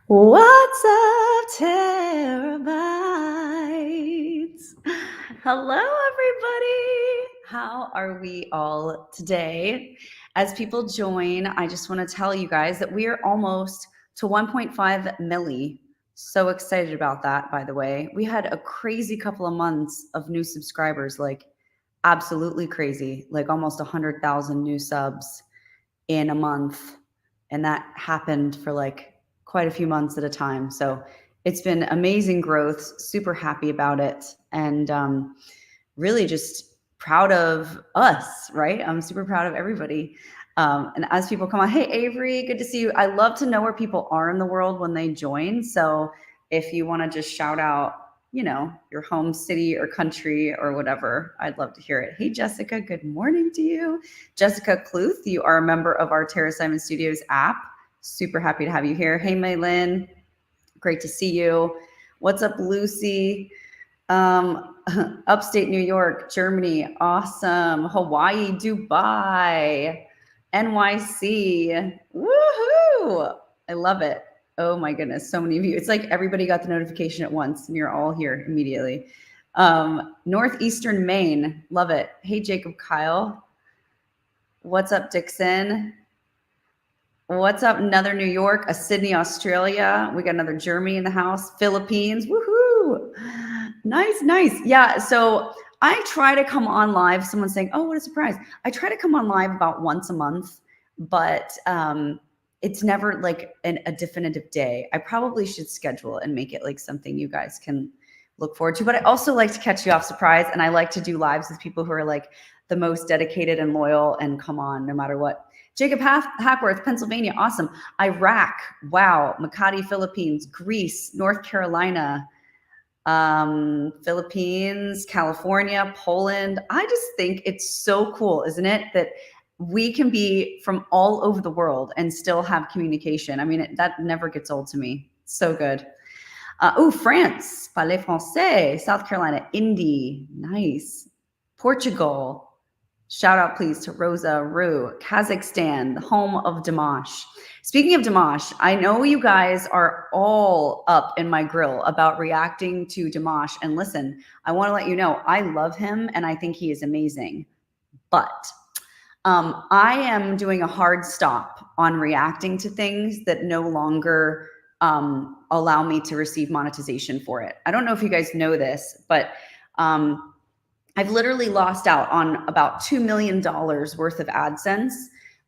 What's up, Tarabytes? Hello, everybody. How are we all today? As people join, I just want to tell you guys that we are almost to 1.5 milli. So excited about that, by the way. We had a crazy couple of months of new subscribers, like absolutely crazy, like almost 100,000 new subs in a month. And that happened for like quite a few months at a time. So it's been amazing growth, super happy about it. And really just proud of us, right? I'm super proud of everybody. And as people come on, hey, Avery, good to see you. I love to know where people are in the world when they join. So if you want to just shout out, your home city or country or whatever, I'd love to hear it. Hey, Jessica, good morning to you. Jessica Kluth, you are a member of our Terra Simon Studios app. Super happy to have you here. Hey, Maylin, great to see you. What's up, Lucy? Upstate New York, Germany, awesome. Hawaii, Dubai, NYC. Woohoo! I love it. Oh my goodness, so many of you. It's like everybody got the notification at once and you're all here immediately. Northeastern Maine, love it. Hey, Jacob Kyle. What's up, Dixon? What's up, another New York, a Sydney, Australia. We got another Germany in the house, Philippines. Woohoo! Nice, nice. Yeah, so I try to come on live. Someone's saying, oh, what a surprise. I try to come on live about once a month, but it's never like a definitive day. I probably should schedule and make it like something you guys can look forward to. But I also like to catch you off surprise, and I like to do lives with people who are like the most dedicated and loyal and come on no matter what. Jacob Hackworth, Pennsylvania, awesome. Iraq, wow. Makati, Philippines, Greece, North Carolina, Philippines, California, Poland. I just think it's so cool, isn't it, that we can be from all over the world and still have communication. I mean, that never gets old to me. So good. France, parlez français. South Carolina, Indy, nice. Portugal, shout out please to Rosa Rue. Kazakhstan, the home of Dimash. Speaking of Dimash, I know you guys are all up in my grill about reacting to Dimash. And listen, I want to let you know, I love him and I think he is amazing. But I am doing a hard stop on reacting to things that no longer allow me to receive monetization for it. I don't know if you guys know this, but I've literally lost out on about $2 million worth of AdSense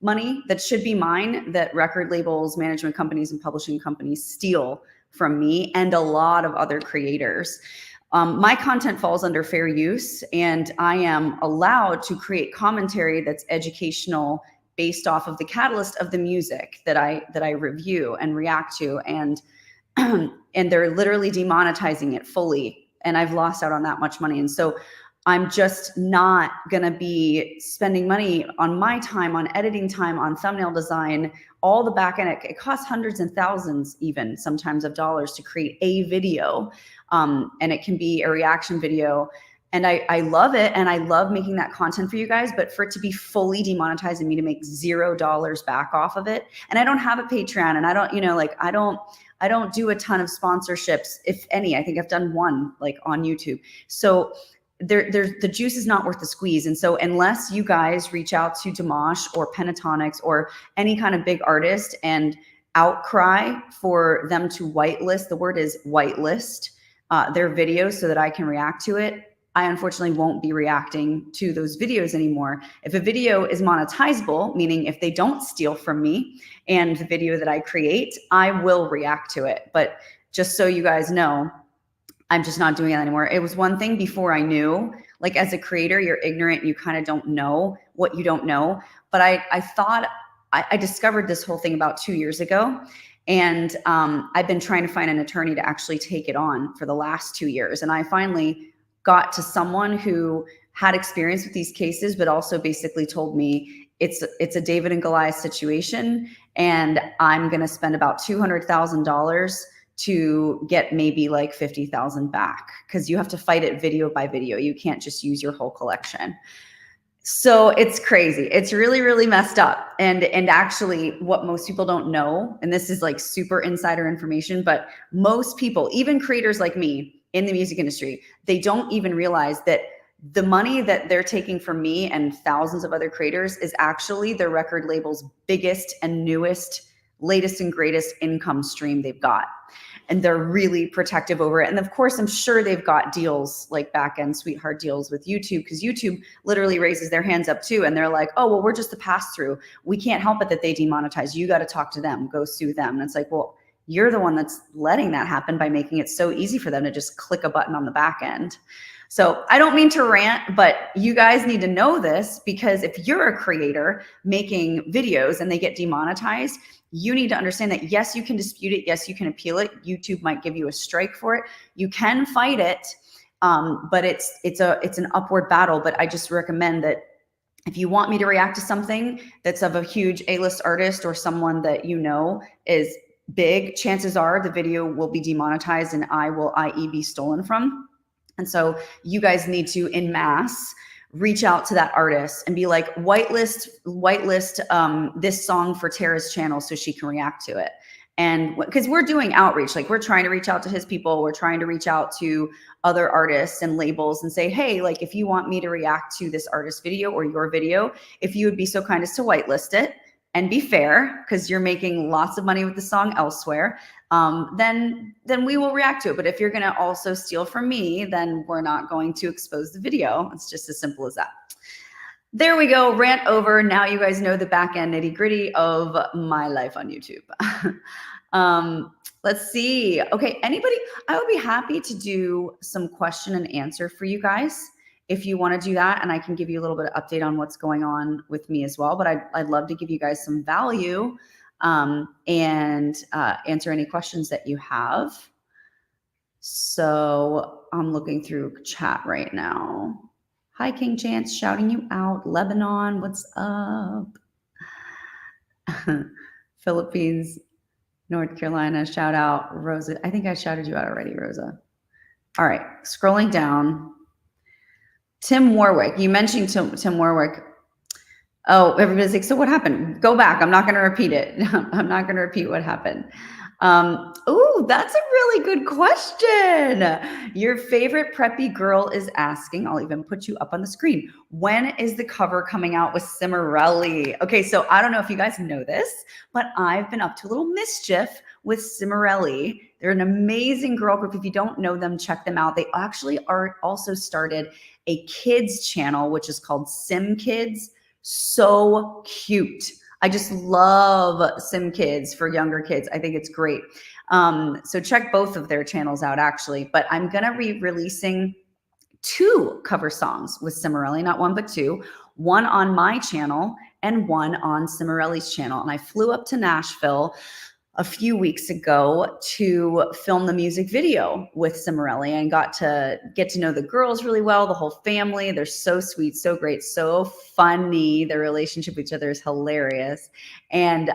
money that should be mine, that record labels, management companies, and publishing companies steal from me and a lot of other creators. My content falls under fair use, and I am allowed to create commentary that's educational based off of the catalyst of the music that I review and react to, and they're literally demonetizing it fully, and I've lost out on that much money. And so I'm just not going to be spending money on my time, on editing time, on thumbnail design, all the back end. It costs hundreds and thousands even sometimes of dollars to create a video. And it can be a reaction video. And I love it. And I love making that content for you guys, but for it to be fully demonetized and me to make $0 back off of it. And I don't have a Patreon, and I don't, I don't do a ton of sponsorships, if any. I think I've done one like on YouTube. So the juice is not worth the squeeze. And so unless you guys reach out to Dimash or Pentatonics or any kind of big artist and outcry for them to whitelist, the word is whitelist, their videos so that I can react to it, I unfortunately won't be reacting to those videos anymore. If a video is monetizable, meaning if they don't steal from me and the video that I create, I will react to it. But just so you guys know, I'm just not doing it anymore. It was one thing before I knew, like as a creator, you're ignorant, you kind of don't know what you don't know. But I thought, I discovered this whole thing about 2 years ago. And I've been trying to find an attorney to actually take it on for the last 2 years. And I finally got to someone who had experience with these cases, but also basically told me it's a David and Goliath situation. And I'm going to spend about $200,000 to get maybe like 50,000 back, because you have to fight it video by video. You can't just use your whole collection. So it's crazy. It's really, really messed up. And actually what most people don't know, and this is like super insider information, but most people, even creators like me in the music industry, they don't even realize that the money that they're taking from me and thousands of other creators is actually their record label's biggest and newest, latest and greatest income stream they've got. And they're really protective over it. And of course, I'm sure they've got deals, like back-end sweetheart deals with YouTube, because YouTube literally raises their hands up too. And they're like, oh, well, we're just the pass-through. We can't help it that they demonetize. You got to talk to them, go sue them. And it's like, well, you're the one that's letting that happen by making it so easy for them to just click a button on the back end. So I don't mean to rant, but you guys need to know this, because if you're a creator making videos and they get demonetized, you need to understand that yes, you can dispute it. Yes, you can appeal it. YouTube might give you a strike for it. You can fight it, but it's an upward battle. But I just recommend that if you want me to react to something that's of a huge A-list artist or someone that you know is big, chances are the video will be demonetized and I will, i.e., be stolen from. And so you guys need to, en masse, reach out to that artist and be like, whitelist this song for Tara's channel so she can react to it. And because we're doing outreach, like we're trying to reach out to his people, we're trying to reach out to other artists and labels and say, hey, like if you want me to react to this artist video or your video, if you would be so kind as to whitelist it and be fair, because you're making lots of money with the song elsewhere, then we will react to it. But if you're going to also steal from me, then we're not going to expose the video. It's just as simple as that. There we go. Rant over. Now you guys know the back end nitty gritty of my life on YouTube. Let's see. Okay. Anybody, I would be happy to do some question and answer for you guys if you want to do that. And I can give you a little bit of update on what's going on with me as well. But I'd love to give you guys some value and answer any questions that you have. So I'm looking through chat right now. Hi, King Chance, shouting you out. Lebanon, what's up? Philippines, North Carolina, shout out. Rosa, I think I shouted you out already, Rosa. All right, scrolling down. Tim Warwick, you mentioned Tim Warwick. Oh, everybody's like, so what happened? Go back. I'm not going to repeat it. I'm not going to repeat what happened. Oh, that's a really good question. Your favorite preppy girl is asking, I'll even put you up on the screen, when is the cover coming out with Samarelli? Okay, so I don't know if you guys know this, but I've been up to a little mischief with Samarelli. They're an amazing girl group. If you don't know them, check them out. They actually also started a kids channel, which is called Sim Kids. So cute. I just love Sim Kids for younger kids. I think it's great. So check both of their channels out, actually. But I'm going to be releasing 2 cover songs with Samarelli, not 1, but 2. One on my channel and one on Samarelli's channel. And I flew up to Nashville a few weeks ago to film the music video with Samarelli and got to get to know the girls really well, the whole family. They're so sweet, so great, so funny. Their relationship with each other is hilarious and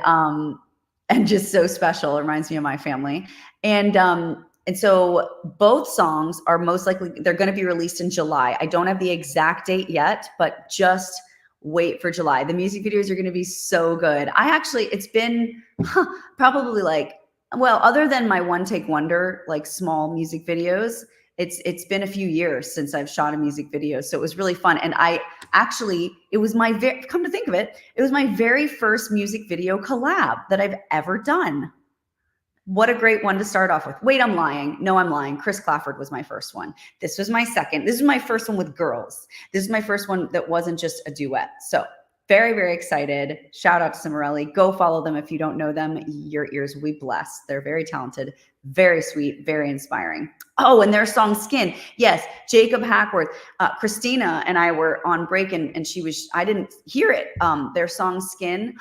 just so special. It reminds me of my family. And so both songs are most likely, they're going to be released in July. I don't have the exact date yet, but just wait for July. The music videos are going to be so good. It's been probably like, well, other than my one take wonder, like small music videos, it's been a few years since I've shot a music video. So it was really fun. And it was come to think of it, it was my very first music video collab that I've ever done. What a great one to start off with. Wait, I'm lying. No, I'm lying. Chris Clafford was my first one. This was my second. This is my first one with girls. This is my first one that wasn't just a duet. So very, very excited. Shout out to Samarelli. Go follow them if you don't know them. Your ears will be blessed. They're very talented, very sweet, very inspiring. Oh, and their song Skin. Yes, Jacob Hackworth, Christina and I were on break and I didn't hear it. Their song Skin.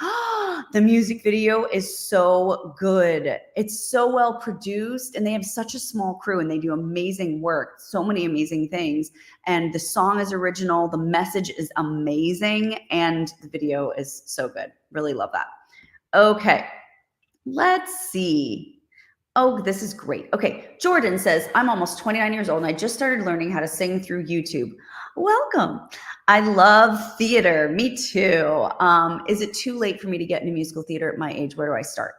The music video is so good. It's so well produced and they have such a small crew and they do amazing work. So many amazing things. And the song is original. The message is amazing. And the video is so good. Really love that. Okay, let's see. Oh, this is great. Okay. Jordan says, I'm almost 29 years old and I just started learning how to sing through YouTube. Welcome. I love theater. Me too. Is it too late for me to get into musical theater at my age? Where do I start?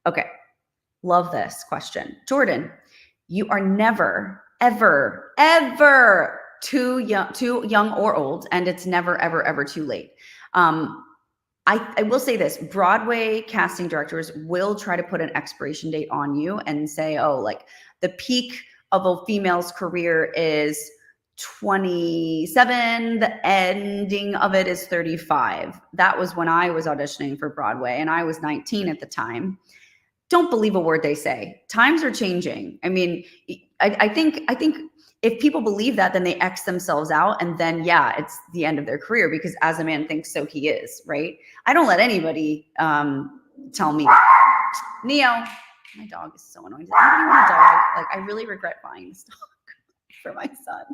Okay. Love this question. Jordan, you are never, ever, ever too young or old, and it's never, ever, ever too late. I will say this, Broadway casting directors will try to put an expiration date on you and say, oh, like the peak of a female's career is 27, the ending of it is 35. That was when I was auditioning for Broadway and I was 19 at the time. Don't believe a word they say. Times are changing. I mean, I think if people believe that, then they X themselves out. And then, yeah, it's the end of their career because as a man thinks so he is, right? I don't let anybody tell me that. Neo, my dog is so annoying. Does anybody want a dog? Like, I really regret buying this dog for my son.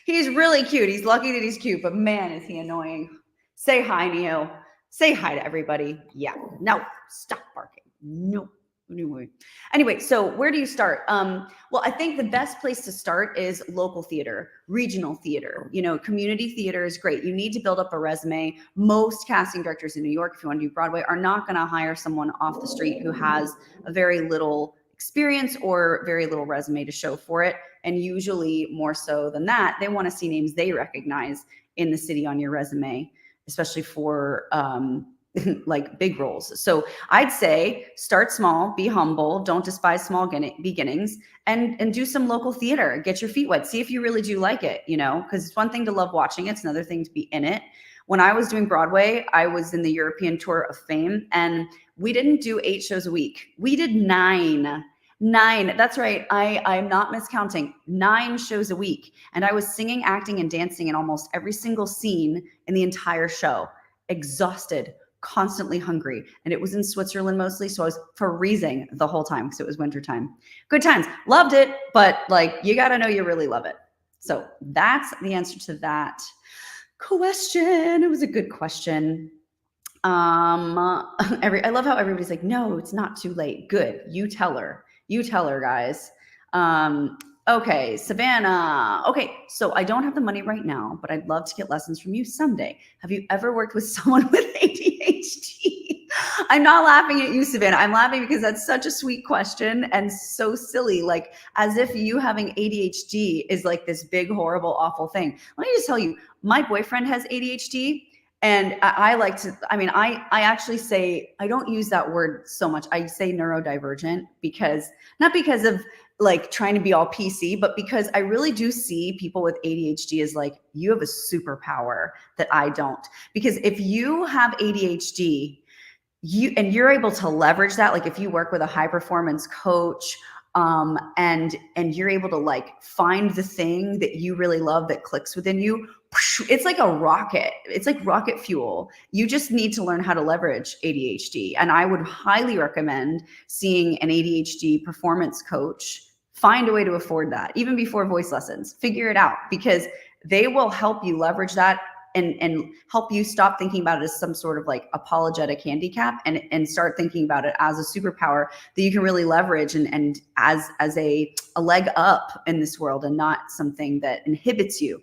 He's really cute. He's lucky that he's cute, but man, is he annoying. Say hi, Neo. Say hi to everybody. Yeah. No, stop barking. No. Anyway, so where do you start? Well, I think the best place to start is local theater, regional theater. You know, community theater is great. You need to build up a resume. Most casting directors in New York, if you want to do Broadway, are not going to hire someone off the street who has a very little experience or very little resume to show for it. And usually more so than that, they want to see names they recognize in the city on your resume, especially for like big roles. So I'd say start small, be humble, don't despise small beginnings, and do some local theater. Get your feet wet. See if you really do like it, you know, because it's one thing to love watching it. It's another thing to be in it. When I was doing Broadway, I was in the European Tour of Fame, and we didn't do 8 shows a week. We did 9. That's right. I'm not miscounting. 9 shows a week. And I was singing, acting, and dancing in almost every single scene in the entire show. Exhausted, constantly hungry. And it was in Switzerland mostly. So I was freezing the whole time because it was wintertime. Good times. Loved it. But like, you got to know you really love it. So that's the answer to that question. It was a good question. I love how everybody's like, no, it's not too late. Good. You tell her, guys. Okay, Savannah. Okay, so I don't have the money right now, but I'd love to get lessons from you someday. Have you ever worked with someone with ADHD? I'm not laughing at you, Savannah. I'm laughing because that's such a sweet question and so silly, like as if you having ADHD is like this big, horrible, awful thing. Let me just tell you, my boyfriend has ADHD. And I like to, I mean, I actually say, I don't use that word so much. I say neurodivergent because, not because of like trying to be all PC, but because I really do see people with ADHD as like, you have a superpower that I don't. Because if you have ADHD, you're able to leverage that. Like if you work with a high performance coach, and you're able to like find the thing that you really love that clicks within you, it's like a rocket. It's like rocket fuel. You just need to learn how to leverage ADHD. And I would highly recommend seeing an ADHD performance coach. Find a way to afford that, even before voice lessons. Figure it out because they will help you leverage that and help you stop thinking about it as some sort of like apologetic handicap and start thinking about it as a superpower that you can really leverage and as a leg up in this world and not something that inhibits you.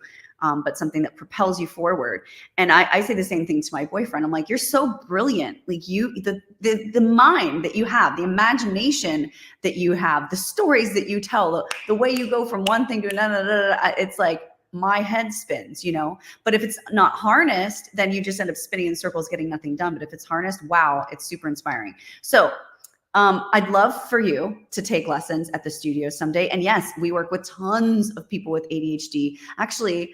But something that propels you forward. And I say the same thing to my boyfriend. I'm like, you're so brilliant. Like the mind that you have, the imagination that you have, the stories that you tell, the way you go from one thing to another, it's like my head spins, you know? But if it's not harnessed, then you just end up spinning in circles, getting nothing done. But if it's harnessed, wow, it's super inspiring. So I'd love for you to take lessons at the studio someday. And yes, we work with tons of people with ADHD. Actually,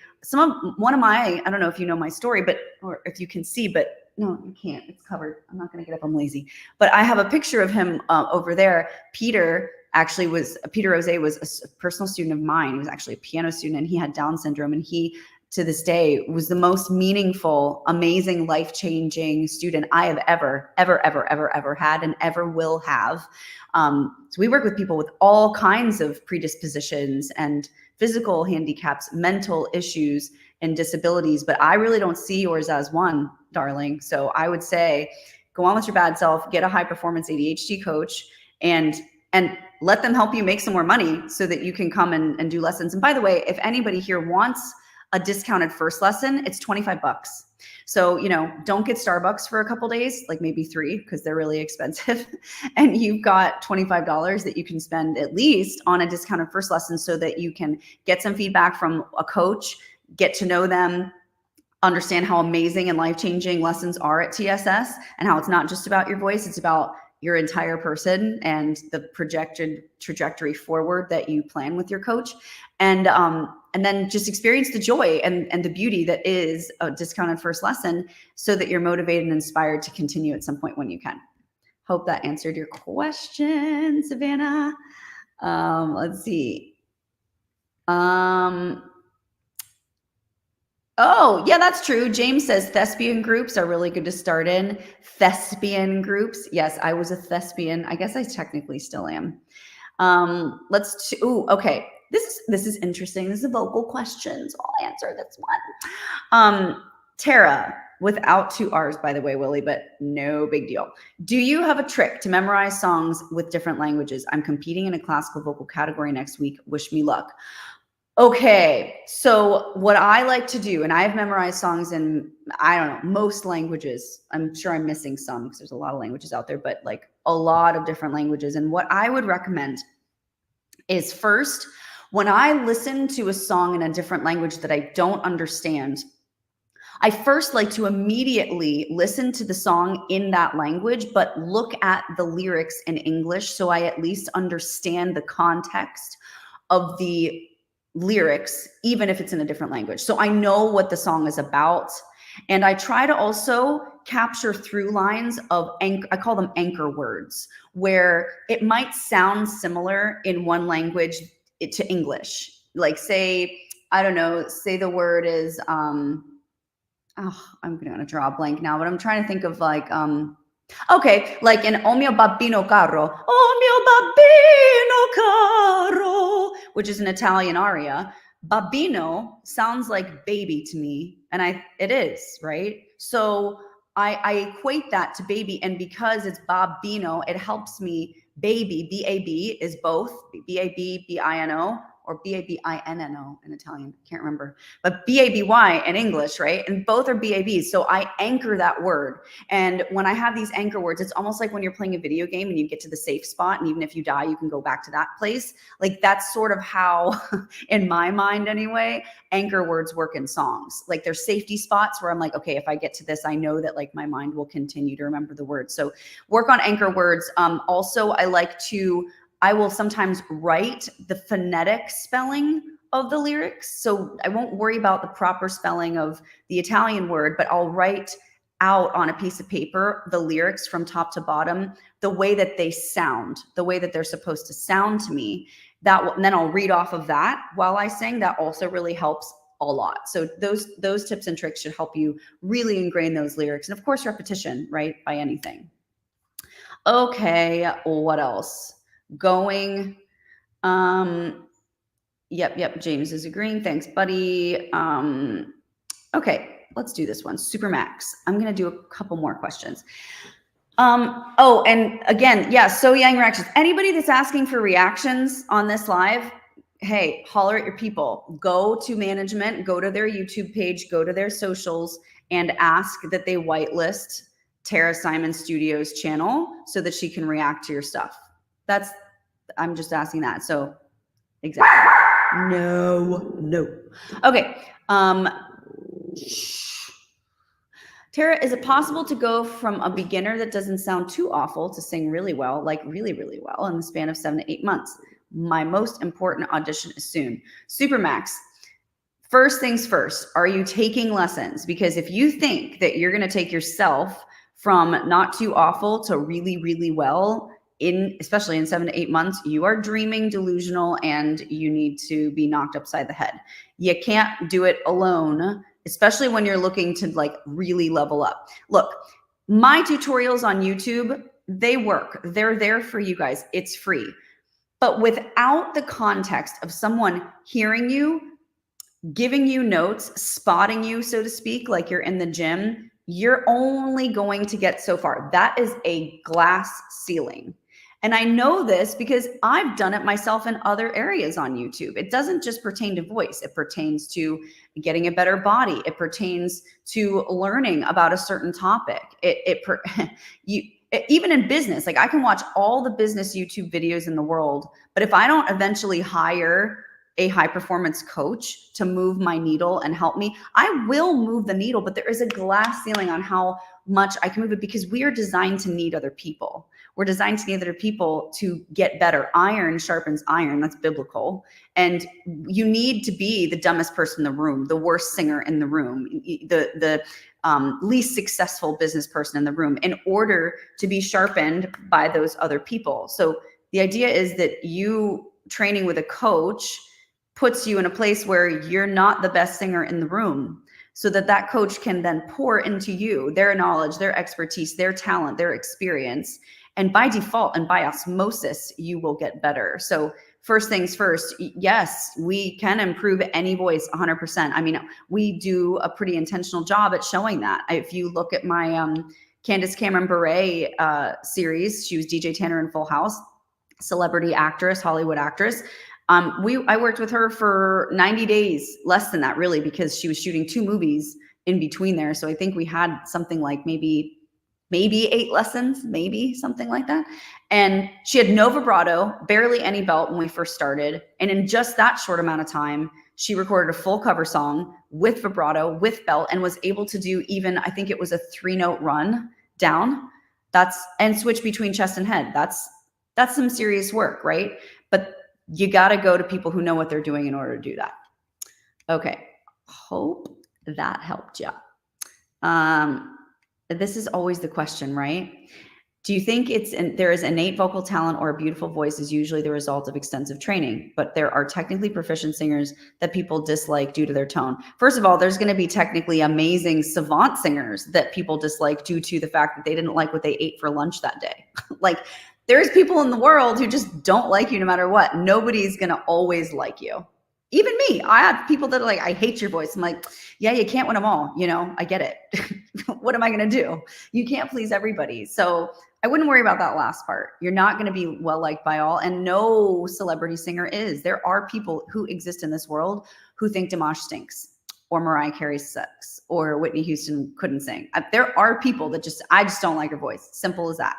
one of my, I don't know if you know my story, or if you can see, but no, you can't. It's covered. I'm not going to get up. I'm lazy. But I have a picture of him over there. Peter Rose was a personal student of mine. He was actually a piano student and he had Down syndrome. And he, to this day, was the most meaningful, amazing, life-changing student I have ever had and ever will have. So we work with people with all kinds of predispositions and physical handicaps, mental issues, and disabilities, but I really don't see yours as one, darling. So I would say, go on with your bad self, get a high-performance ADHD coach, and and let them help you make some more money so that you can come and do lessons. And by the way, if anybody here wants a discounted first lesson, it's $25. So, don't get Starbucks for a couple days, like maybe 3, because they're really expensive. And you've got $25 that you can spend at least on a discounted first lesson so that you can get some feedback from a coach, get to know them, understand how amazing and life-changing lessons are at TSS, and how it's not just about your voice, it's about your entire person and the projected trajectory forward that you plan with your coach. And then just experience the joy and the beauty that is a discounted first lesson so that you're motivated and inspired to continue at some point when you can. Hope that answered your question, Savannah. Let's see. Oh, yeah, that's true. James says thespian groups are really good to start in. Thespian groups. Yes, I was a thespian. I guess I technically still am. Okay. This is interesting. This is a vocal question, so I'll answer this one. Tara, without 2 R's, by the way, Willie, but no big deal. Do you have a trick to memorize songs with different languages? I'm competing in a classical vocal category next week. Wish me luck. Okay, so what I like to do, and I have memorized songs in, I don't know, most languages. I'm sure I'm missing some because there's a lot of languages out there, but like a lot of different languages. And what I would recommend is, first, when I listen to a song in a different language that I don't understand, I first like to immediately listen to the song in that language, but look at the lyrics in English so I at least understand the context of the lyrics, even if it's in a different language. So I know what the song is about. And I try to also capture through lines of I call them anchor words, where it might sound similar in one language to English. Like say, I don't know, say the word is, I'm going to draw a blank now, but I'm trying to think of like, okay, like in O mio babbino caro, O mio babbino caro, which is an Italian aria. Babbino sounds like baby to me, and it is, right? So I equate that to baby, and because it's babbino, it helps me. Baby, B-A-B is both B-A-B, B-I-N-O, or B-A-B-I-N-N-O in Italian. I can't remember, but B-A-B-Y in English, right? And both are B-A-Bs. So I anchor that word. And when I have these anchor words, it's almost like when you're playing a video game and you get to the safe spot, and even if you die, you can go back to that place. Like that's sort of how, in my mind anyway, anchor words work in songs. Like there's safety spots where I'm like, okay, if I get to this, I know that like my mind will continue to remember the words. So work on anchor words. Also, I will sometimes write the phonetic spelling of the lyrics. So I won't worry about the proper spelling of the Italian word, but I'll write out on a piece of paper the lyrics from top to bottom, the way that they sound, the way that they're supposed to sound to me. And then I'll read off of that while I sing. That also really helps a lot. So those tips and tricks should help you really ingrain those lyrics. And of course, repetition, right, by anything. Okay, what else? Going. Yep, James is agreeing. Thanks, buddy. Okay, let's do this one. Supermax. I'm going to do a couple more questions. And again, yeah, So Yang reactions. Anybody that's asking for reactions on this live, hey, holler at your people. Go to management, go to their YouTube page, go to their socials, and ask that they whitelist Tara Simon Studios channel so that she can react to your stuff. I'm just asking that. So exactly. No. Okay. Tara, is it possible to go from a beginner that doesn't sound too awful to sing really well, like really, really well in the span of 7 to 8 months? My most important audition is soon. Supermax. First things first, are you taking lessons? Because if you think that you're going to take yourself from not too awful to really, really well, especially in 7 to 8 months, you are dreaming, delusional, and you need to be knocked upside the head. You can't do it alone, especially when you're looking to like really level up. Look, my tutorials on YouTube, they work. They're there for you guys. It's free. But without the context of someone hearing you, giving you notes, spotting you, so to speak, like you're in the gym, you're only going to get so far. That is a glass ceiling. And I know this because I've done it myself in other areas on YouTube. It doesn't just pertain to voice. It pertains to getting a better body. It pertains to learning about a certain topic. Even in business, like I can watch all the business YouTube videos in the world, but if I don't eventually hire a high performance coach to move my needle and help me, I will move the needle, but there is a glass ceiling on how much I can move it because we are designed to need other people. We're designed to need other people to get better. Iron sharpens iron. That's biblical. And you need to be the dumbest person in the room, the worst singer in the room, the least successful business person in the room in order to be sharpened by those other people. So the idea is that you training with a coach puts you in a place where you're not the best singer in the room, so that coach can then pour into you their knowledge, their expertise, their talent, their experience. And by default and by osmosis, you will get better. So first things first, yes, we can improve any voice 100%. I mean, we do a pretty intentional job at showing that. If you look at my Candace Cameron Bure series, she was DJ Tanner in Full House, celebrity actress, Hollywood actress. I worked with her for 90 days, less than that really, because she was shooting 2 movies in between there. So I think we had something like maybe 8 lessons, maybe something like that. And she had no vibrato, barely any belt when we first started. And in just that short amount of time, she recorded a full cover song with vibrato, with belt, and was able to do even, I think it was a 3-note run down. And switch between chest and head. That's some serious work, right? But you got to go to people who know what they're doing in order to do that. Okay. Hope that helped you. This is always the question, right? Do you think there is innate vocal talent or a beautiful voice is usually the result of extensive training, but there are technically proficient singers that people dislike due to their tone? First of all, there's going to be technically amazing savant singers that people dislike due to the fact that they didn't like what they ate for lunch that day. Like, there's people in the world who just don't like you no matter what. Nobody's going to always like you. Even me, I have people that are like, I hate your voice. I'm like, yeah, you can't win them all. You know, I get it. What am I going to do? You can't please everybody. So I wouldn't worry about that last part. You're not going to be well liked by all. And no celebrity singer is. There are people who exist in this world who think Dimash stinks, or Mariah Carey sucks, or Whitney Houston couldn't sing. There are people that I just don't like her voice. Simple as that.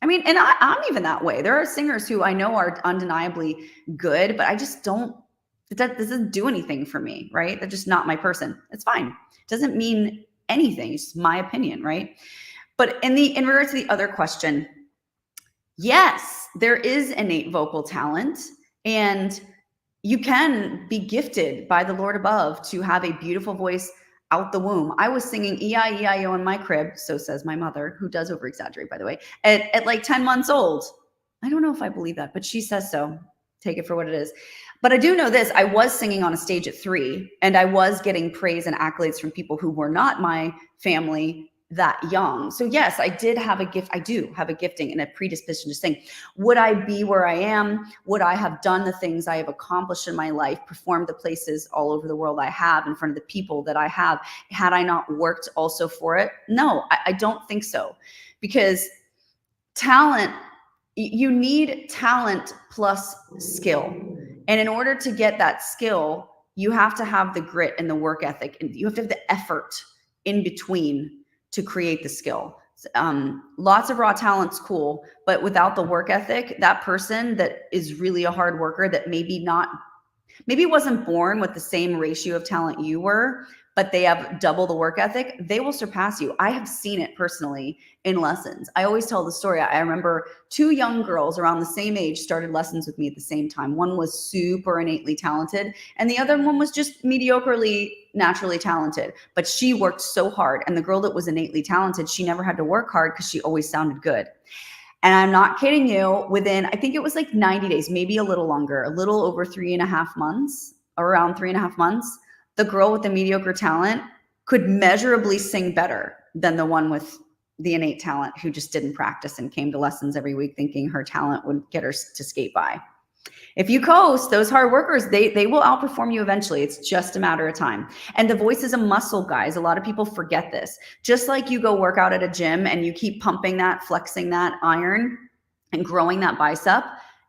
I mean, and I'm even that way. There are singers who I know are undeniably good, but I just don't, that doesn't do anything for me, right? They're just not my person. It's fine. It doesn't mean anything. It's my opinion, right? But in regards to the other question, yes, there is innate vocal talent, and you can be gifted by the Lord above to have a beautiful voice out the womb. I was singing E-I-E-I-O in my crib, so says my mother, who does over exaggerate, by the way, at like 10 months old. I don't know if I believe that, but she says so. Take it for what it is. But I do know this, I was singing on a stage at 3, and I was getting praise and accolades from people who were not my family that young. So yes, I did have a gift. I do have a gifting and a predisposition to sing. Would I be where I am? Would I have done the things I have accomplished in my life, performed the places all over the world I have in front of the people that I have, had I not worked also for it? No, I don't think so. Because talent, you need talent plus skill. And in order to get that skill, you have to have the grit and the work ethic, and you have to have the effort in between to create the skill. Lots of raw talent's cool, but without the work ethic, that person that is really a hard worker that maybe wasn't born with the same ratio of talent you were, but they have double the work ethic, they will surpass you. I have seen it personally in lessons. I always tell the story. I remember 2 young girls around the same age started lessons with me at the same time. One was super innately talented, and the other one was just mediocrely naturally talented, but she worked so hard. And the girl that was innately talented, she never had to work hard because she always sounded good. And I'm not kidding you, within, I think it was like 90 days, maybe a little longer, a little over 3.5 months, around 3.5 months, the girl with the mediocre talent could measurably sing better than the one with the innate talent who just didn't practice and came to lessons every week thinking her talent would get her to skate by. If you coast, those hard workers, they will outperform you eventually. It's just a matter of time. And the voice is a muscle, guys. A lot of people forget this. Just like you go work out at a gym and you keep pumping that, flexing that iron, and growing that bicep,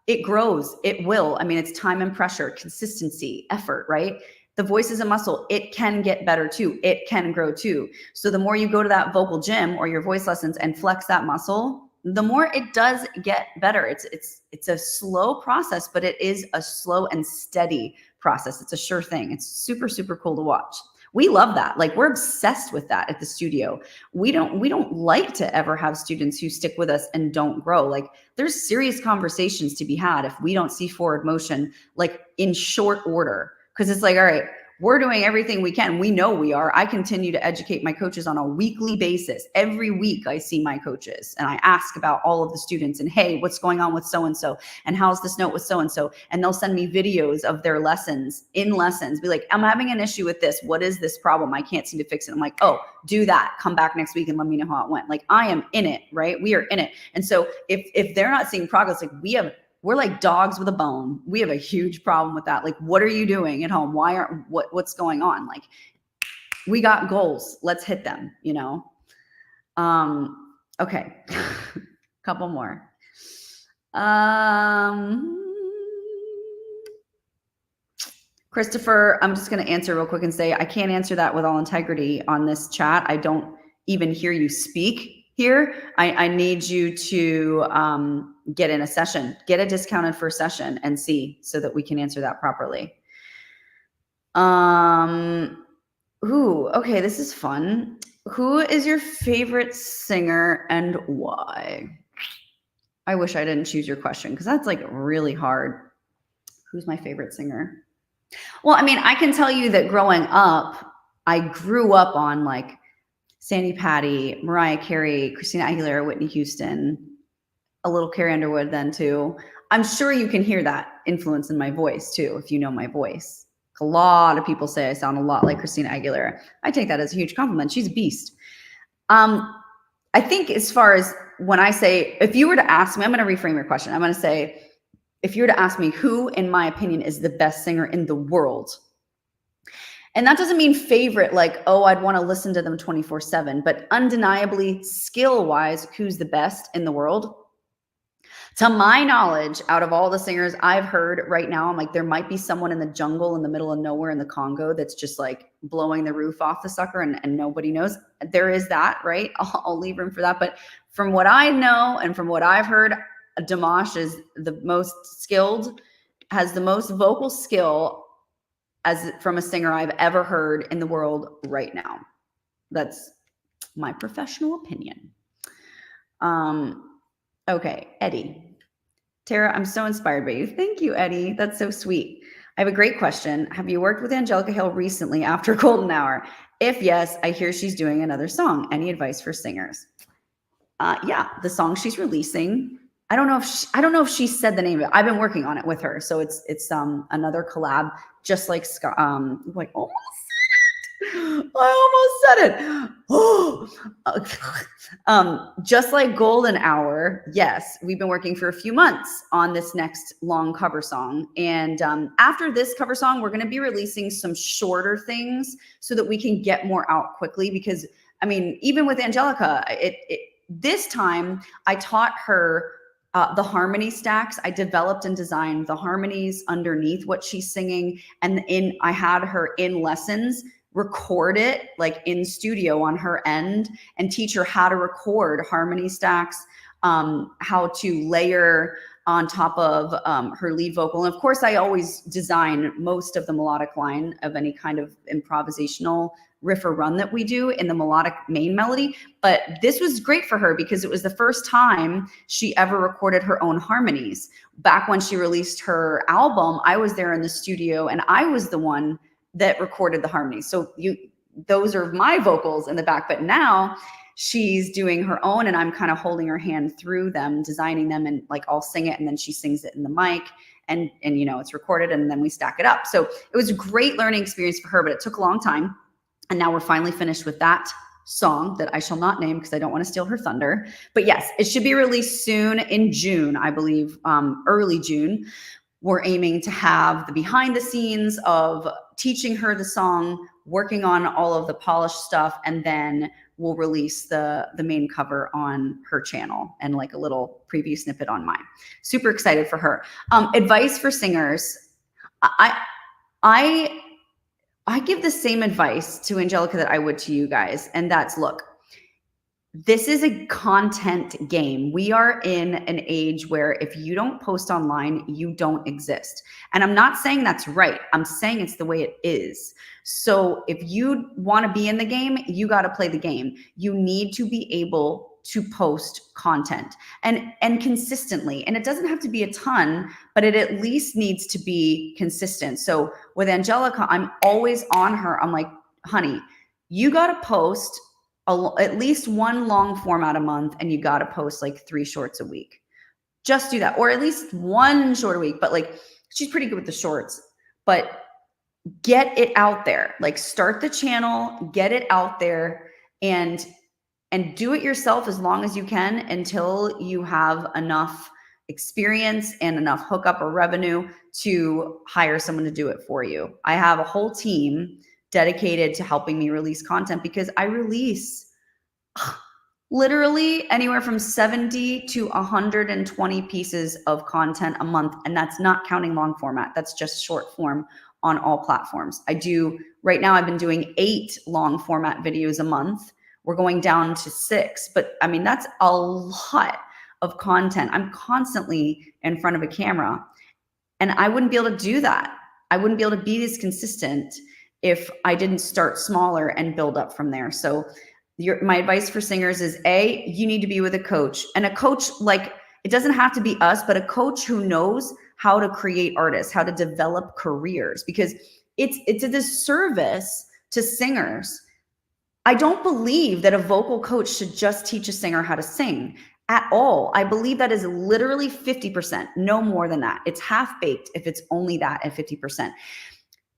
it grows. It will. I mean, it's time and pressure, consistency, effort, right? The voice is a muscle. It can get better too. It can grow too. So the more you go to that vocal gym or your voice lessons and flex that muscle, the more it does get better. It's a slow process, but it is a slow and steady process. It's a sure thing. It's super, super cool to watch. We love that. Like, we're obsessed with that at the studio. We don't like to ever have students who stick with us and don't grow. Like, there's serious conversations to be had if we don't see forward motion, like, in short order. Because it's like, all right, we're doing everything we can. We know we are. I continue to educate my coaches on a weekly basis. Every week I see my coaches and I ask about all of the students and, hey, what's going on with so-and-so? And how's this note with so-and-so? And they'll send me videos of their lessons, be like, I'm having an issue with this. What is this problem? I can't seem to fix it. I'm like, oh, do that. Come back next week and let me know how it went. Like, I am in it, right? We are in it. And so if they're not seeing progress, like, we're like dogs with a bone. We have a huge problem with that. Like, what are you doing at home? What's going on? Like, we got goals. Let's hit them, you know? Okay. Couple more. Christopher, I'm just going to answer real quick and say, I can't answer that with all integrity on this chat. I don't even hear you speak here. I need you to get in a session, get a discounted first session and see, so that we can answer that properly. Okay, this is fun. Who is your favorite singer and why? I wish I didn't choose your question, because that's like really hard. Who's my favorite singer? Well, I mean, I can tell you that growing up, I grew up on like Sandy Patty, Mariah Carey, Christina Aguilera, Whitney Houston, a little Carrie Underwood then too. I'm sure you can hear that influence in my voice too, if you know my voice. A lot of people say I sound a lot like Christina Aguilera. I take that as a huge compliment. She's a beast. I think as far as when I say, if you were to ask me, I'm going to reframe your question. I'm going to say, if you were to ask me who, in my opinion, is the best singer in the world, and that doesn't mean favorite, like, oh, I'd want to listen to them 24/7, but undeniably skill-wise, who's the best in the world? To my knowledge, out of all the singers I've heard right now, I'm like, there might be someone in the jungle in the middle of nowhere in the Congo that's just like blowing the roof off the sucker and nobody knows. There is that, right? I'll leave room for that. But from what I know and from what I've heard, Dimash is the most skilled, has the most vocal skill as from a singer I've ever heard in the world right now. That's my professional opinion. Okay, Eddie. Tara, I'm so inspired by you. Thank you, Eddie. That's so sweet. I have a great question. Have you worked with Angelica Hale recently after Golden Hour? If yes, I hear she's doing another song. Any advice for singers? Yeah, the song she's releasing. I don't know if she said the name of it. I've been working on it with her, so it's another collab, just like like almost said it. I almost said it. Just like Golden Hour. Yes, we've been working for a few months on this next long cover song, and after this cover song, we're going to be releasing some shorter things so that we can get more out quickly. Because I mean, even with Angelica, this time I taught her the harmony stacks. I developed and designed the harmonies underneath what she's singing. And I had her in lessons record it like in studio on her end and teach her how to record harmony stacks, how to layer on top of her lead vocal. And of course, I always design most of the melodic line of any kind of improvisational riff or run that we do in the melodic main melody. But this was great for her because it was the first time she ever recorded her own harmonies. Back when she released her album, I was there in the studio and I was the one that recorded the harmonies. So those are my vocals in the back, but now she's doing her own and I'm kind of holding her hand through them, designing them, and like I'll sing it and then she sings it in the mic and you know, it's recorded and then we stack it up. So it was a great learning experience for her, but it took a long time. And now we're finally finished with that song that I shall not name because I don't want to steal her thunder. But yes, it should be released soon in June, I believe, early June. We're aiming to have the behind the scenes of teaching her the song, working on all of the polished stuff, and then will release the main cover on her channel and like a little preview snippet on mine. Super excited for her. Advice for singers. I give the same advice to Angelica that I would to you guys. And that's, look, this is a content game. We are in an age where if you don't post online, you don't exist. And I'm not saying that's right. I'm saying it's the way it is. So if you want to be in the game, you got to play the game. You need to be able to post content and consistently. And it doesn't have to be a ton, but it at least needs to be consistent. So with Angelica, I'm always on her. I'm like, honey, you got to post at least one long format a month, and you got to post like 3 shorts a week. Just do that. Or at least 1 short a week, but like, she's pretty good with the shorts, but get it out there. Like, start the channel, get it out there, and do it yourself as long as you can until you have enough experience and enough hookup or revenue to hire someone to do it for you. I have a whole team dedicated to helping me release content, because I release literally anywhere from 70 to 120 pieces of content a month. And that's not counting long format. That's just short form on all platforms. Right now I've been doing 8 long format videos a month. We're going down to 6, but I mean, that's a lot of content. I'm constantly in front of a camera, and I wouldn't be able to do that. I wouldn't be able to be this consistent if I didn't start smaller and build up from there. So my advice for singers is, A, you need to be with a coach, and a coach, like, it doesn't have to be us, but a coach who knows how to create artists, how to develop careers, because it's a disservice to singers. I don't believe that a vocal coach should just teach a singer how to sing at all. I believe that is literally 50%, no more than that. It's half-baked if it's only that at 50%.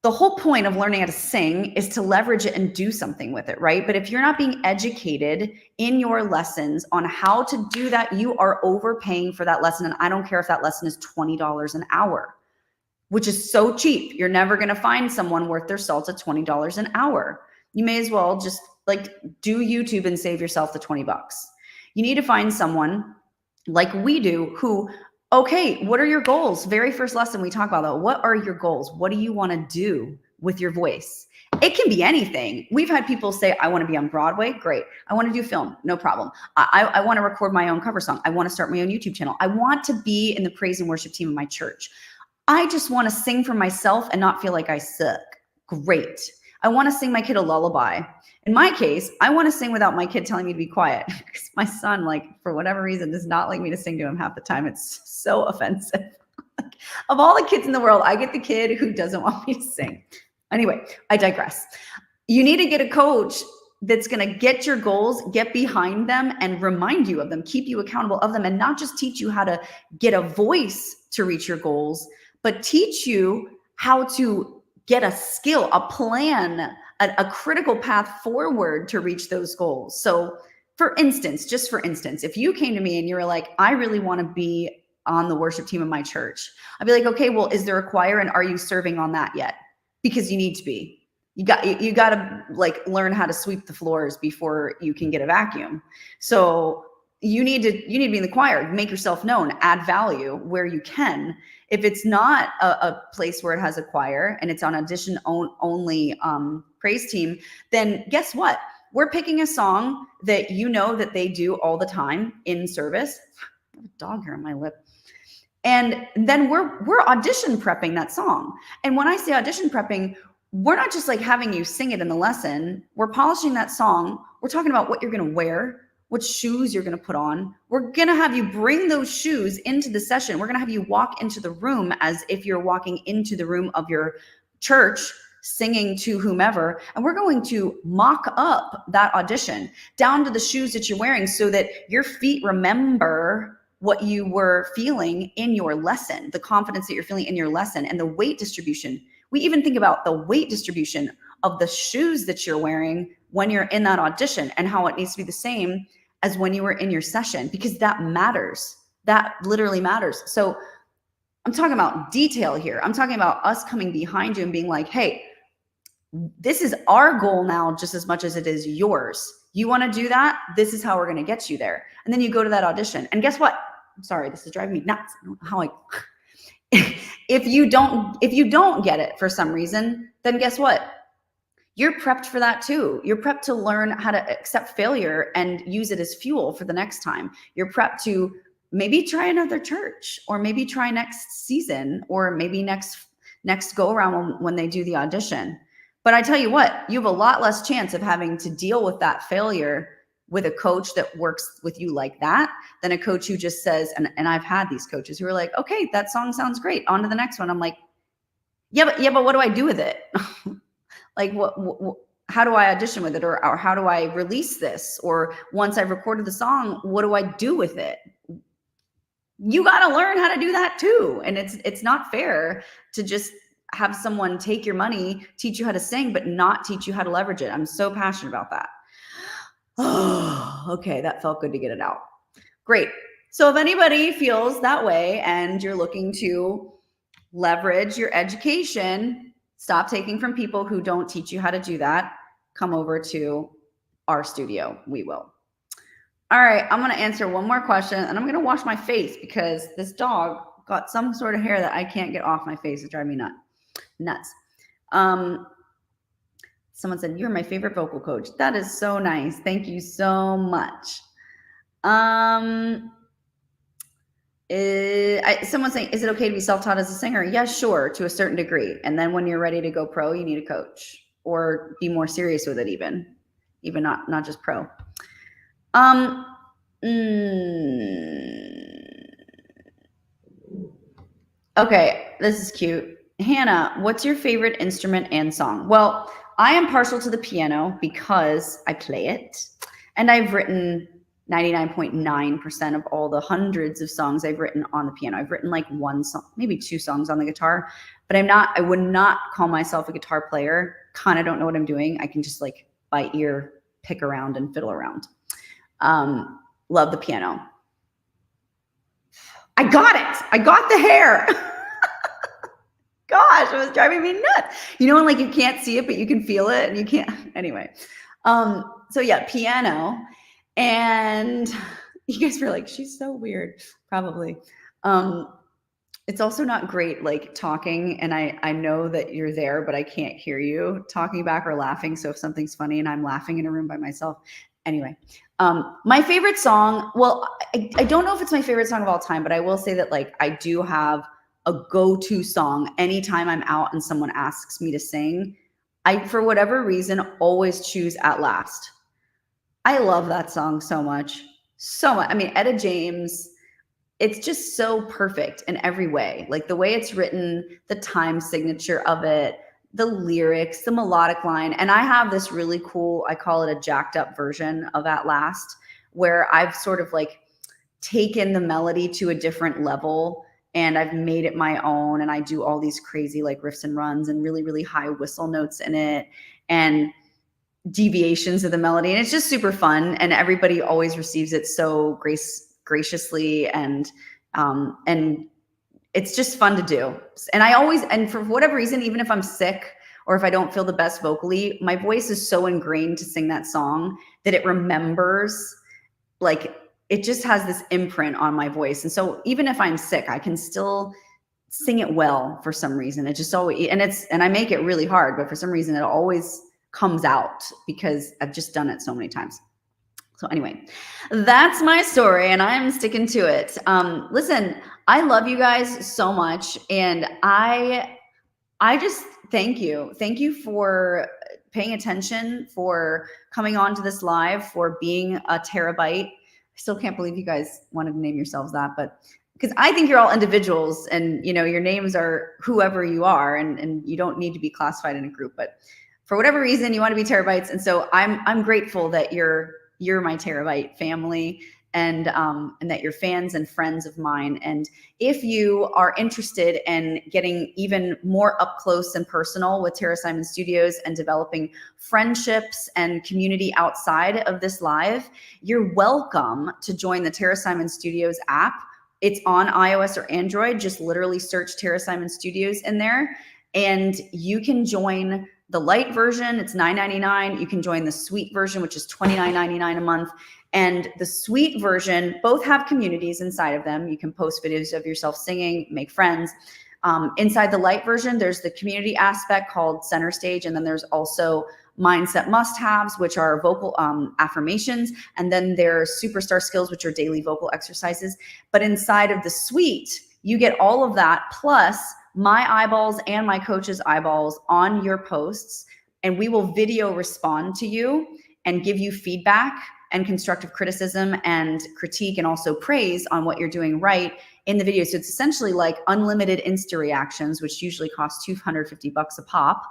The whole point of learning how to sing is to leverage it and do something with it, right? But if you're not being educated in your lessons on how to do that, you are overpaying for that lesson. And I don't care if that lesson is $20 an hour, which is so cheap. You're never going to find someone worth their salt at $20 an hour. You may as well just like do YouTube and save yourself the $20. You need to find someone like we do who, okay, what are your goals? Very first lesson we talk about that. What are your goals? What do you want to do with your voice? It can be anything. We've had people say, I want to be on Broadway. Great. I want to do film. No problem. I want to record my own cover song. I want to start my own YouTube channel. I want to be in the praise and worship team of my church. I just want to sing for myself and not feel like I suck. Great. I want to sing my kid a lullaby. In my case, I want to sing without my kid telling me to be quiet, because my son, like, for whatever reason, does not like me to sing to him half the time. It's so offensive. Of all the kids in the world, I get the kid who doesn't want me to sing. Anyway, I digress. You need to get a coach that's going to get your goals, get behind them, and remind you of them, keep you accountable of them, and not just teach you how to get a voice to reach your goals, but teach you how to get a skill, a plan, a critical path forward to reach those goals. So for instance, just for instance, if you came to me and you were like, I really want to be on the worship team of my church, I'd be like, okay, well, is there a choir, and are you serving on that yet? Because you need to be. You got to like learn how to sweep the floors before you can get a vacuum. So you need to be in the choir, make yourself known, add value where you can. If it's not a place where it has a choir and it's on audition only praise team, then guess what? We're picking a song that you know that they do all the time in service. I have a dog hair on my lip. And then we're audition prepping that song. And when I say audition prepping, we're not just like having you sing it in the lesson. We're polishing that song. We're talking about what you're going to wear, what shoes you're going to put on. We're going to have you bring those shoes into the session. We're going to have you walk into the room as if you're walking into the room of your church, singing to whomever. And we're going to mock up that audition down to the shoes that you're wearing so that your feet remember what you were feeling in your lesson, the confidence that you're feeling in your lesson, and the weight distribution. We even think about the weight distribution of the shoes that you're wearing when you're in that audition, and how it needs to be the same as when you were in your session, because that matters. That literally matters. So I'm talking about detail here. I'm talking about us coming behind you and being like, hey, this is our goal now just as much as it is yours. You want to do that? This is how we're going to get you there. And then you go to that audition. And guess what? I'm sorry, this is driving me nuts. I don't know how if you don't get it for some reason, then guess what? You're prepped for that too. You're prepped to learn how to accept failure and use it as fuel for the next time. You're prepped to maybe try another church, or maybe try next season, or maybe next go around when they do the audition. But I tell you what, you have a lot less chance of having to deal with that failure with a coach that works with you like that than a coach who just says, and I've had these coaches who are like, okay, that song sounds great, on to the next one. I'm like, yeah, but what do I do with it? Like, what how do I audition with it? Or how do I release this? Or once I've recorded the song, what do I do with it? You got to learn how to do that too. And it's not fair to just have someone take your money, teach you how to sing, but not teach you how to leverage it. I'm so passionate about that. Oh, okay. That felt good to get it out. Great. So if anybody feels that way and you're looking to leverage your education, stop taking from people who don't teach you how to do that. Come over to our studio. We will. All right. I'm going to answer one more question, and I'm going to wash my face because this dog got some sort of hair that I can't get off my face. It's driving me nuts. Someone said, you're my favorite vocal coach. That is so nice. Thank you so much. Someone's saying, is it okay to be self-taught as a singer? Yeah, sure, to a certain degree. And then when you're ready to go pro, you need a coach, or be more serious with it, even not just pro. Okay, this is cute. Hannah, what's your favorite instrument and song? Well, I am partial to the piano because I play it, and I've written 99.9% of all the hundreds of songs I've written on the piano. I've written like one song, maybe two songs on the guitar, but I would not call myself a guitar player. Kind of don't know what I'm doing. I can just like by ear pick around and fiddle around. Love the piano. I got it. I got the hair. Gosh, it was driving me nuts. You know, when like you can't see it, but you can feel it, and you can't. Anyway. So yeah, piano. And you guys were like, she's so weird. Probably. It's also not great like talking, and I know that you're there, but I can't hear you talking back or laughing. So if something's funny and I'm laughing in a room by myself. Anyway, my favorite song, well, I don't know if it's my favorite song of all time, but I will say that like I do have a go-to song anytime I'm out and someone asks me to sing. I, for whatever reason, always choose At Last. I love that song so much. So much. I mean, Etta James, it's just so perfect in every way. Like the way it's written, the time signature of it, the lyrics, the melodic line. And I have this really cool, I call it a jacked up version of At Last, where I've sort of like taken the melody to a different level and I've made it my own. And I do all these crazy like riffs and runs and really, really high whistle notes in it and deviations of the melody. And it's just super fun. And everybody always receives it so graciously. And it's just fun to do. And for whatever reason, even if I'm sick or if I don't feel the best vocally, my voice is so ingrained to sing that song that it remembers, like it just has this imprint on my voice. And so even if I'm sick, I can still sing it well for some reason. It just always, and I make it really hard, but for some reason it always comes out because I've just done it so many times. So anyway, that's my story and I'm sticking to it. Listen, I love you guys so much. And I just thank you. Thank you for paying attention, for coming on to this live, for being a terabyte. I still can't believe you guys wanted to name yourselves that, but because I think you're all individuals and you know, your names are whoever you are and you don't need to be classified in a group, but for whatever reason you want to be terabytes. And so I'm grateful that you're my terabyte family and that you're fans and friends of mine. And if you are interested in getting even more up close and personal with Tara Simon Studios and developing friendships and community outside of this live, you're welcome to join the Tara Simon Studios app. It's on iOS or Android. Just literally search Tara Simon Studios in there and you can join the light version, it's $9.99. You can join the suite version, which is $29.99 a month. And the suite version, both have communities inside of them. You can post videos of yourself singing, make friends. Inside the light version, there's the community aspect called Center Stage. And then there's also mindset must-haves, which are vocal affirmations. And then there's superstar skills, which are daily vocal exercises. But inside of the suite, you get all of that plus my eyeballs and my coach's eyeballs on your posts, and we will video respond to you and give you feedback and constructive criticism and critique and also praise on what you're doing right in the video. So it's essentially like unlimited Insta reactions, which usually cost $250 a pop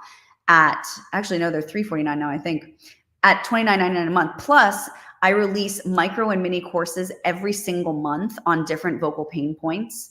actually, no, they're $349 now, I think, at $29.99 a month. Plus, I release micro and mini courses every single month on different vocal pain points.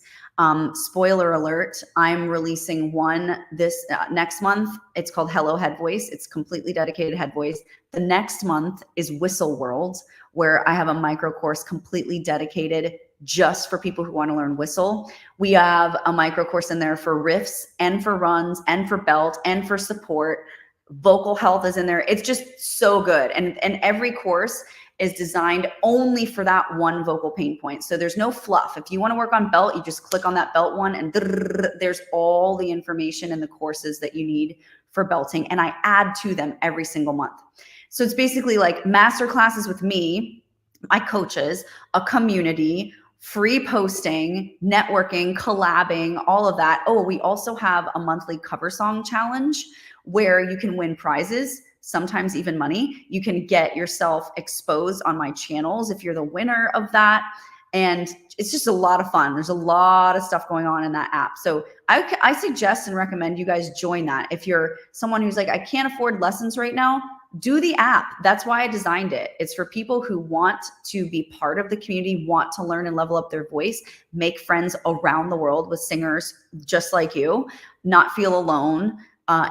Spoiler alert, I'm releasing one this next month. It's called Hello Head Voice. It's completely dedicated head voice. The next month is Whistle World, where I have a micro course completely dedicated just for people who want to learn whistle. We have a micro course in there for riffs and for runs and for belt and for support. Vocal health is in there. It's just so good. And every course is designed only for that one vocal pain point. So there's no fluff. If you want to work on belt, you just click on that belt one and there's all the information and the courses that you need for belting. And I add to them every single month. So it's basically like master classes with me, my coaches, a community, free posting, networking, collabing, all of that. Oh, we also have a monthly cover song challenge where you can win prizes, sometimes even money. You can get yourself exposed on my channels if you're the winner of that. And it's just a lot of fun. There's a lot of stuff going on in that app. So I suggest and recommend you guys join that. If you're someone who's like, I can't afford lessons right now, do the app. That's why I designed it. It's for people who want to be part of the community, want to learn and level up their voice, make friends around the world with singers just like you, not feel alone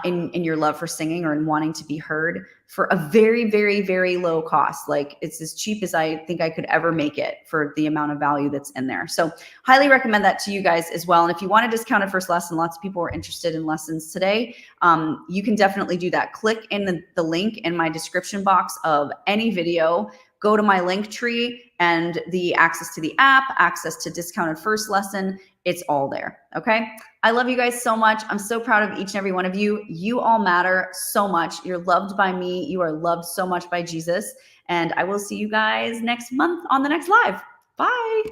in your love for singing or in wanting to be heard for a very, very, very low cost. Like it's as cheap as I think I could ever make it for the amount of value that's in there. So highly recommend that to you guys as well. And if you want a discounted first lesson, lots of people are interested in lessons today. You can definitely do that. Click in the link in my description box of any video, go to my link tree and the access to the app, access to discounted first lesson, it's all there, okay? I love you guys so much. I'm so proud of each and every one of you. You all matter so much. You're loved by me. You are loved so much by Jesus. And I will see you guys next month on the next live. Bye.